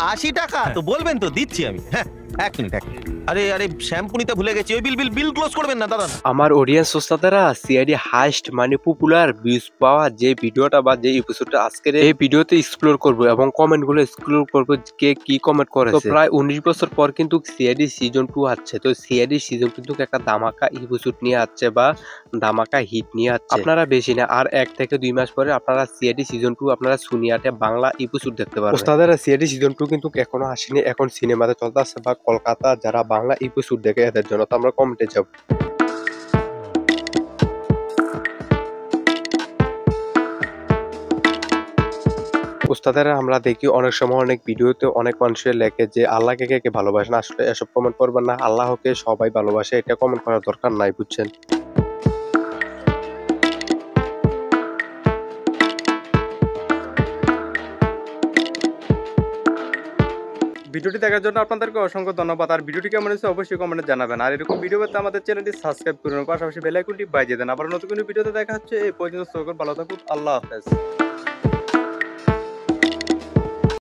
80 টাকা তো বলবেন তো দিচ্ছি আমি। হ্যাঁ, এক মিনিট। আরে আরে শ্যাম্পু নিতে ভুলে গেছি। ওই বিল ক্লোজ করবেন না দাদা। আমার অডিয়েন্স ওস্তাদেরা, সিআইডি হাইস্ট মানে পপুলার ভিউজ পাওয়া যে ভিডিওটা বা যে এপিসোডটা আজকের এই ভিডিওতে এক্সপ্লোর করব এবং কমেন্ট গুলো এক্সপ্লোর করব, কে কি কমেন্ট করেছে। তো প্রায় 19 বছর পর কিন্তু সিআইডি সিজন 2 আসছে। তো সিআইডি সিজন কিন্তু একটা ধামাকা এপিসোড নিয়ে আসছে বা ধামাকা হিট নিয়ে আসছে। আপনারা বেশি না আর 1 থেকে 2 মাস পরে আপনারা সিআইডি সিজন 2 আপনারা সুনিয়াতে বাংলা এপিসোড দেখতে পারবেন। ওস্তাদেরা সিআইডি সিজন 2 কিন্তু এখনো আসেনি, এখন সিনেমাতে চলতেছে বা কলকাতা যারা বাংলা এপিসোড দেখে এদের জন্য তো আমরা কমেন্টে যাব। ওস্তাদেরা আমরা দেখি অনেক সময় অনেক ভিডিওতে অনেক মানুষের লেখে যে আল্লাহকে কে কে ভালোবাসেন। আসলে এসব কমেন্ট করবেন না, আল্লাহকে সবাই ভালোবাসে, এটা কমেন্ট করার দরকার নাই, বুঝছেন। ভিডিওটি দেখার জন্য আপনাদেরকে অসংখ্য ধন্যবাদ। আর ভিডিওটি কেমন হয়েছে অবশ্যই কমেন্টে জানাবেন। আর এরকম ভিডিও পেতে আমাদের চ্যানেলটি সাবস্ক্রাইব করুন, পাশাপাশি বেল আইকনটি বাজিয়ে দেন। আবার নতুন কোনো ভিডিওতে দেখা হচ্ছে। এই পর্যন্ত ভালো থাকুন, আল্লাহ হাফেজ।